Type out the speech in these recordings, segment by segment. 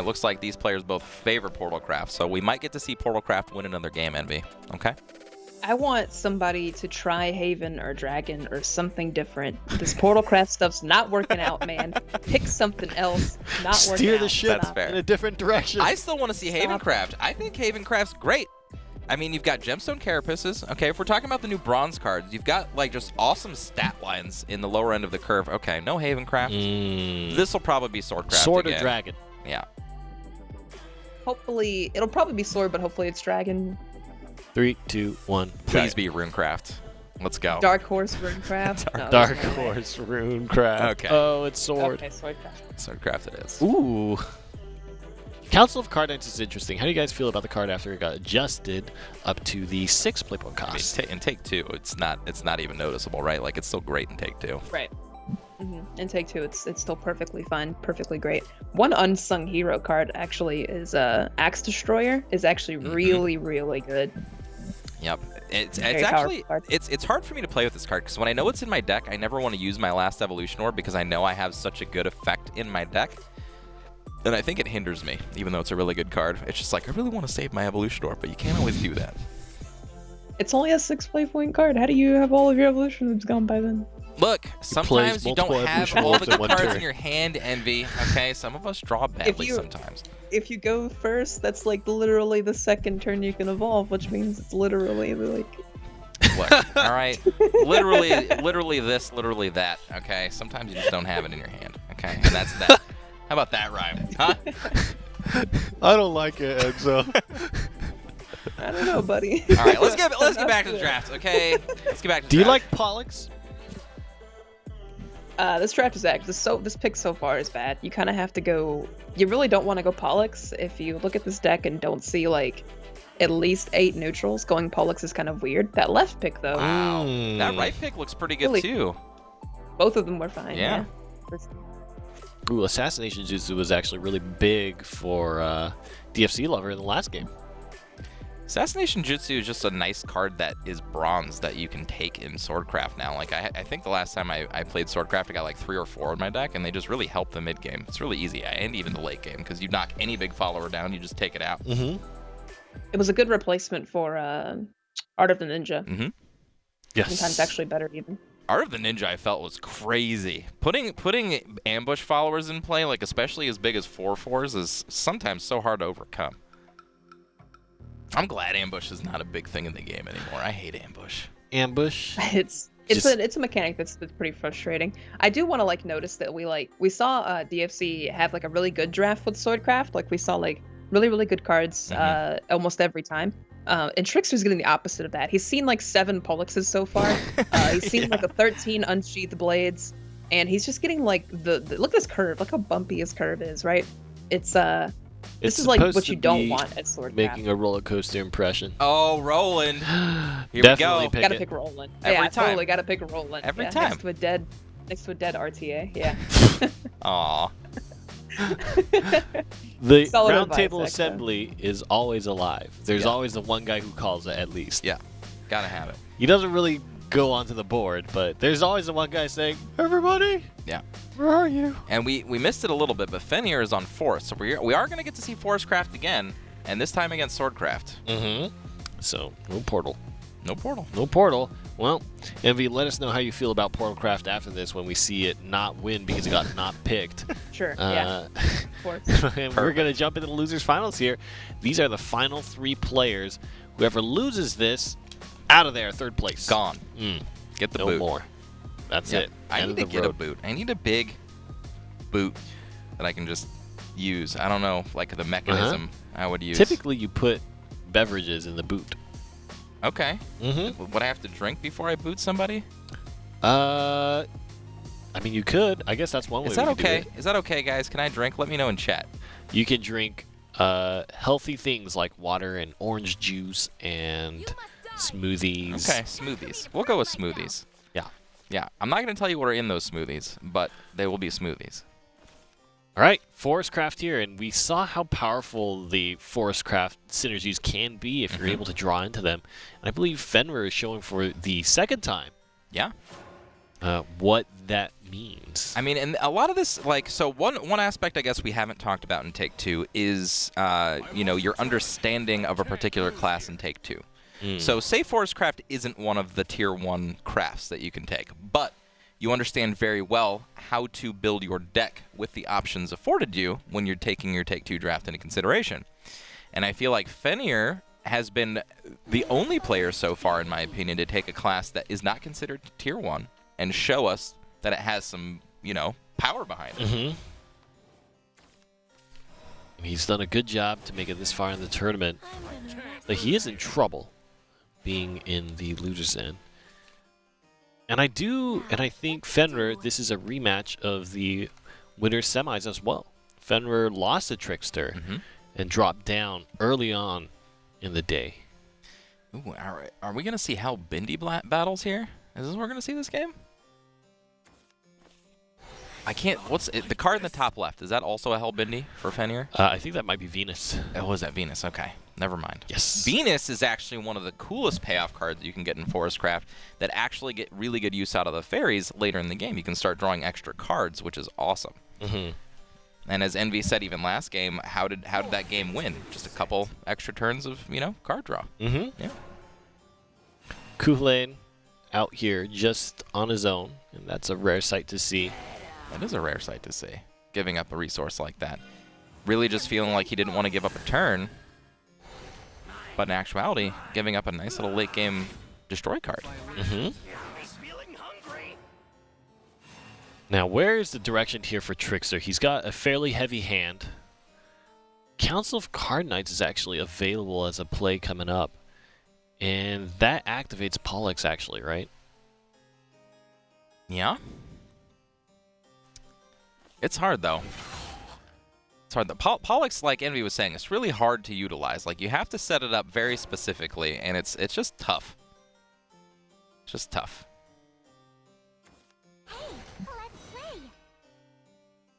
it looks like these players both favor Portalcraft, so we might get to see Portalcraft win another game, Envy. Okay? I want somebody to try Haven or Dragon or something different. This Portalcraft stuff's not working out, man. Pick something else. Not working out. Steer the ship in a different direction. I still want to see Havencraft. I think Havencraft's great. I mean, you've got Gemstone Carapaces. Okay, if we're talking about the new bronze cards, you've got like just awesome stat lines in the lower end of the curve. Okay, no Havencraft. This will probably be Swordcraft Sword again. or Dragon. Yeah. Hopefully, it'll probably be Sword, but hopefully it's Dragon. 3, 2, 1. Please be Runecraft. Let's go. Dark Horse Runecraft. Dark Horse Runecraft. Okay. Oh, it's Sword. Okay, Swordcraft. Swordcraft it is. Ooh. Council of Card Knights is interesting. How do you guys feel about the card after it got adjusted up to the 6 playpoint cost? I mean, in Take 2, it's not even noticeable, right? Like, it's still great in Take 2. Right. In Take 2, it's still perfectly fine, perfectly great. One unsung hero card actually is Axe Destroyer. Is actually really, really good. Yep. It's actually it's hard for me to play with this card because when I know it's in my deck, I never want to use my last Evolution Orb because I know I have such a good effect in my deck. And I think it hinders me, even though it's a really good card. It's just like, I really want to save my Evolution Orb, but you can't always do that. It's only a 6 playpoint card. How do you have all of your Evolution Orbs gone by then? Look, sometimes you don't have all the good cards in your hand, Envy. Okay, some of us draw badly sometimes. If you go first, that's like literally the second turn you can evolve, which means it's literally like... Look, all right? literally this, literally that, okay? Sometimes you just don't have it in your hand, okay? And that's that. How about that rhyme, huh? I don't like it, Exo. I don't know, buddy. All right, let's get back to the draft, okay? Let's get back to the Do you draft. like Pollux? This draft is this pick so far is bad. You kind of have to go. You really don't want to go Pollux. If you look at this deck and don't see like at least 8 neutrals, going Pollux is kind of weird. That left pick though. Wow, that right pick looks pretty good too. Both of them were fine. Yeah. Ooh, Assassination Jutsu was actually really big for DFC Lover in the last game. Assassination Jutsu is just a nice card that is bronze that you can take in Swordcraft now. Like, I think the last time I played Swordcraft, I got like 3 or 4 in my deck, and they just really help the mid game. It's really easy, and even the late game, because you knock any big follower down, you just take it out. It was a good replacement for Art of the Ninja. Yes. Sometimes actually better even. Art of the Ninja I felt was crazy. Putting ambush followers in play, like especially as big as 4/4s, is sometimes so hard to overcome. I'm glad ambush is not a big thing in the game anymore. I hate ambush. Ambush. It's a mechanic that's pretty frustrating. I do want to like notice that we saw DFC have like a really good draft with Swordcraft. Like we saw like really good cards almost every time. And Trickster's getting the opposite of that. He's seen like 7 Polluxes so far. He's seen like a 13 Unsheathed Blades, and he's just getting like the look at this curve. Look how bumpy his curve is, right? This is like what you don't want at Swordcraft. Making a roller coaster impression. Oh, Roland. Here Definitely we go. Gotta pick Roland. Every time. Totally gotta pick Roland. Every time. Next to a dead RTA. Yeah. Aw. The Solid round advice, table Exo. assembly is always alive. There's always the one guy who calls it, at least. Yeah. Gotta have it. He doesn't really go onto the board, but there's always the one guy saying, "Everybody, Yeah. where are you?" And we missed it a little bit, but FENHYR is on Forest, so we are going to get to see Forestcraft again, and this time against Swordcraft. So, no portal. No portal. No portal. Well, Envy, let us know how you feel about Portalcraft after this when we see it not win because it got not picked. Sure. Yeah. Of course. And we're going to jump into the losers finals here. These are the final 3 players. Whoever loses this, out of there, 3rd place. Gone. Get the boot. No more. That's it. I End need of to the get a road. boot. I need a big boot that I can just use. I don't know, like the mechanism I would use. Typically, you put beverages in the boot. Okay. Would I have to drink before I boot somebody? I mean, you could. I guess that's one way. Is that we could okay? do it. Is that okay, guys? Can I drink? Let me know in chat. You can drink healthy things like water and orange juice and smoothies. Okay, smoothies. We'll go with smoothies. Yeah. Yeah. I'm not going to tell you what are in those smoothies, but they will be smoothies. All right, Forestcraft here, and we saw how powerful the Forestcraft synergies can be if you're able to draw into them. And I believe FENHYR is showing for the 2nd time. Yeah. what that means. I mean, and a lot of this, like, so one aspect I guess we haven't talked about in Take-Two is, you know, your understanding of a particular class in Take-Two. So say Forest Craft isn't one of the Tier 1 crafts that you can take, but you understand very well how to build your deck with the options afforded you when you're taking your Take-Two draft into consideration. And I feel like FENHYR has been the only player so far, in my opinion, to take a class that is not considered Tier 1 and show us that it has some, you know, power behind it. He's done a good job to make it this far in the tournament, but he is in trouble being in the loser's end. And I think FENHYR, this is a rematch of the winner's semis as well. FENHYR lost to TRICKSTER and dropped down early on in the day. Ooh, are we going to see Hell Bindi battles here? Is this what we're going to see this game? I can't. What's it, the card in the top left? Is that also a Hell Bindi for FENHYR? I think that might be Venus. Oh, is that Venus? Okay. Never mind. Yes. Venus is actually one of the coolest payoff cards you can get in Forest Craft that actually get really good use out of the fairies later in the game. You can start drawing extra cards, which is awesome. And as Envy said even last game, how did that game win? Just a couple extra turns of, you know, card draw. Yeah. Kuhlane out here just on his own, and that's a rare sight to see. That is a rare sight to see, giving up a resource like that. Really just feeling like he didn't want to give up a turn, but in actuality, giving up a nice little late-game destroy card. Now, where is the direction here for TRICKSTER? He's got a fairly heavy hand. Council of Card Knights is actually available as a play coming up, and that activates Pollux, actually, right? Yeah. It's hard, though. It's hard. Pollux, like Envy was saying, it's really hard to utilize. Like, you have to set it up very specifically, and it's just tough. It's just tough.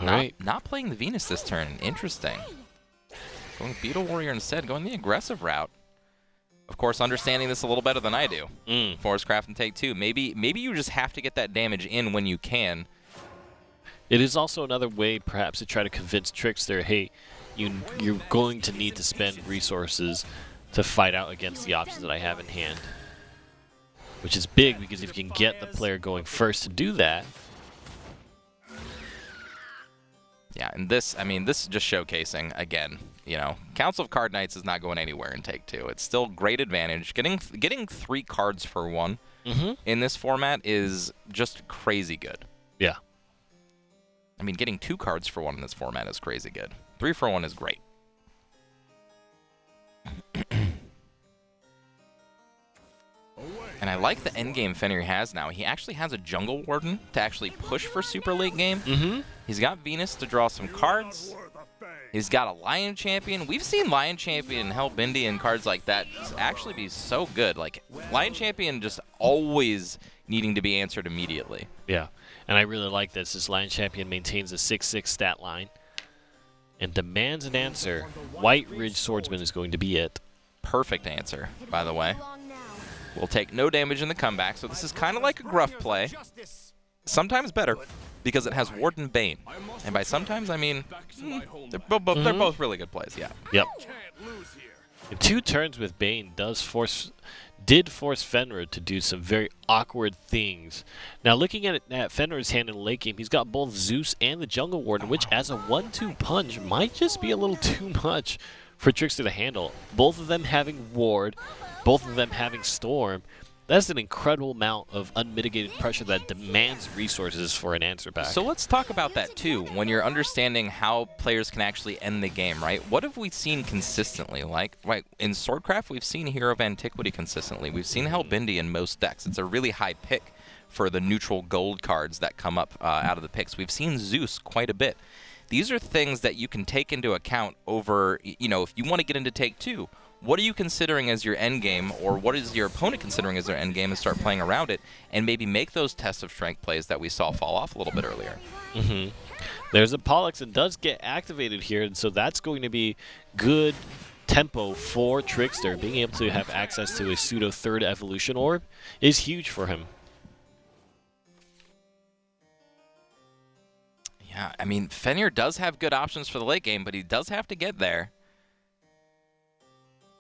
Not playing the Venus this turn. Interesting. Going Beetle Warrior instead. Going the aggressive route. Of course, understanding this a little better than I do. Forest Craft and Take-Two. Maybe you just have to get that damage in when you can. It is also another way, perhaps, to try to convince TRICKSTER, hey, you're going to need to spend resources to fight out against the options that I have in hand. Which is big, because if you can get the player going first to do that. Yeah, and this, I mean, this is just showcasing, again, you know, Council of Card Knights is not going anywhere in Take-Two. It's still great advantage. Getting 3 cards for 1 in this format is just crazy good. Yeah. I mean, getting 2 cards for 1 in this format is crazy good. 3 for 1 is great. And I like the endgame FENHYR has now. He actually has a Jungle Warden to actually push for super late game. He's got Venus to draw some cards. He's got a Lion Champion. We've seen Lion Champion, Hell Bindi, and cards like that actually be so good. Like, Lion Champion just always needing to be answered immediately. Yeah, and I really like this. This Lion Champion maintains a 6/6 stat line and demands an answer. White Ridge Swordsman is going to be it. Perfect answer, by the way. Will take no damage in the comeback, so this is kind of like a gruff play. Sometimes better, because it has Warden Bane. And by sometimes, I mean, they're both really good plays, yeah. Yep. And 2 turns with Bane did force FENHYR to do some very awkward things. Now, looking at FENHYR's hand in the late game, he's got both Zeus and the Jungle Warden, which as a 1-2 punch might just be a little too much for TRICKSTER to handle. Both of them having Ward, both of them having Storm. That's an incredible amount of unmitigated pressure that demands resources for an answer back. So let's talk about that too, when you're understanding how players can actually end the game, right? What have we seen consistently? Like, right, in Swordcraft, we've seen Hero of Antiquity consistently. We've seen Hell Bindi in most decks. It's a really high pick for the neutral gold cards that come up out of the picks. We've seen Zeus quite a bit. These are things that you can take into account over, you know, if you want to get into Take-Two. What are you considering as your end game, or what is your opponent considering as their end game, and start playing around it, and maybe make those tests of strength plays that we saw fall off a little bit earlier. There's a Pollux that does get activated here, and so that's going to be good tempo for TRICKSTER. Being able to have access to a pseudo 3rd evolution orb is huge for him. Yeah, I mean, FENHYR does have good options for the late game, but he does have to get there.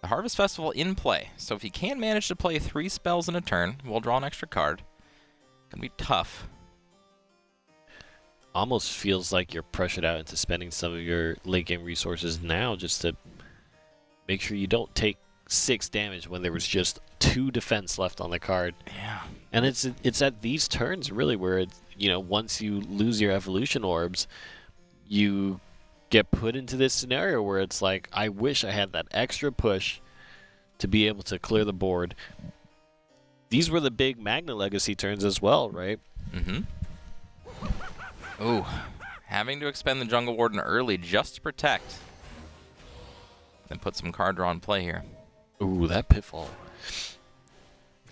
The Harvest Festival in play, so if he can manage to play 3 spells in a turn, we'll draw an extra card. Gonna be tough. Almost feels like you're pressured out into spending some of your late game resources now just to make sure you don't take 6 damage when there was just 2 defense left on the card. Yeah. And it's at these turns really where it's, you know, once you lose your evolution orbs, you get put into this scenario where it's like, I wish I had that extra push to be able to clear the board. These were the big Magna Legacy turns as well, right? Mm-hmm. Ooh, having to expend the Jungle Warden early just to protect. Then put some card draw in play here. Ooh, that Pitfall.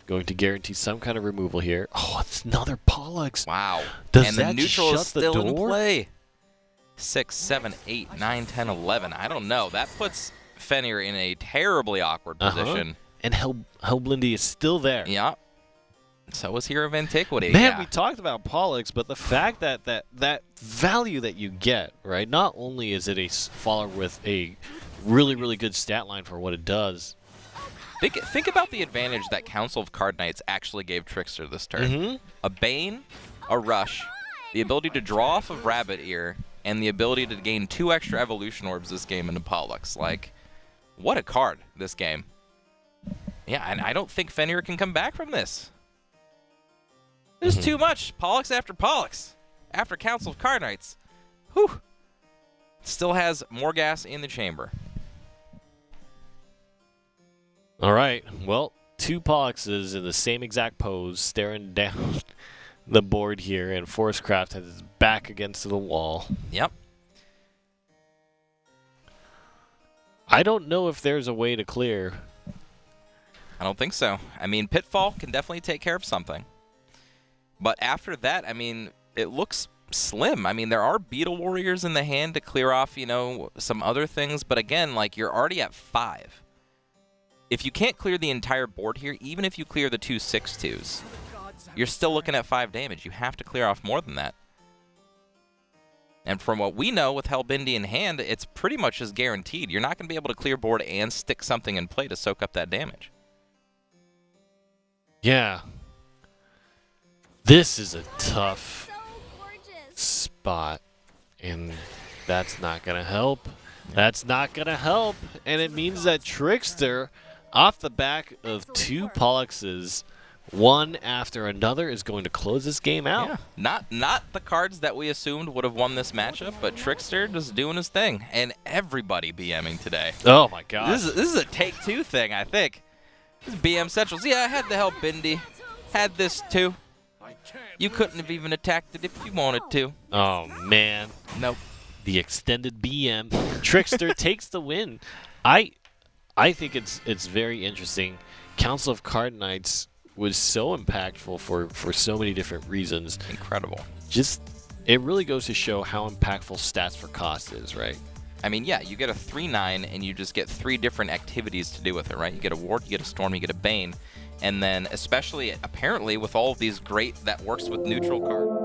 Going to guarantee some kind of removal here. Oh, it's another Pollux. Wow. Does and that the neutral shut is still the in door? play. 6, 7, 8, 9, 10, 11. I don't know. That puts FENHYR in a terribly awkward position. And Hellblindy is still there. Yeah. So was Hero of Antiquity. Man, yeah. we talked about Pollux, but the fact that value that you get, right? Not only is it a follower with a really, really good stat line for what it does. Think about the advantage that Council of Card Knights actually gave Trickster this turn. Mm-hmm. A Bane, a Rush, the ability to draw off of Rabbit Ear, and the ability to gain 2 extra Evolution Orbs this game into Pollux. Like, what a card this game. Yeah, and I don't think FENHYR can come back from this. There's too much. Pollux after Pollux. After Council of Card Knights. Whew. Still has more gas in the chamber. All right. Well, 2 Polluxes in the same exact pose, staring down the board here, and Forestcraft has his back against the wall. Yep. I don't know if there's a way to clear. I don't think so. I mean, Pitfall can definitely take care of something. But after that, I mean, it looks slim. I mean, there are Beetle Warriors in the hand to clear off, you know, some other things. But again, like, you're already at 5. If you can't clear the entire board here, even if you clear the 2 6/2s, you're still looking at 5 damage. You have to clear off more than that. And from what we know with Hellbindy in hand, it's pretty much just guaranteed. You're not going to be able to clear board and stick something in play to soak up that damage. Yeah. This is a tough spot, and that's not going to help. That's not going to help, and it means that Trickster, off the back of 2 Polluxes, one after another, is going to close this game out. Yeah. Not the cards that we assumed would have won this matchup, but Trickster just doing his thing, and everybody BMing today. Oh my gosh. This is a take-2 thing, I think. This is BM Centrals. Yeah, I had to help Bindi. Had this too. You couldn't have even attacked it if you wanted to. Oh man. Nope. The extended BM. Trickster takes the win. I think it's very interesting. Council of Card Knights was so impactful for so many different reasons. Incredible. Just, it really goes to show how impactful stats for cost is, right? I mean, yeah, you get a 3/9 and you just get 3 different activities to do with it, right? You get a Ward, you get a Storm, you get a Bane. And then, especially, apparently, with all of these great, that works with neutral cards.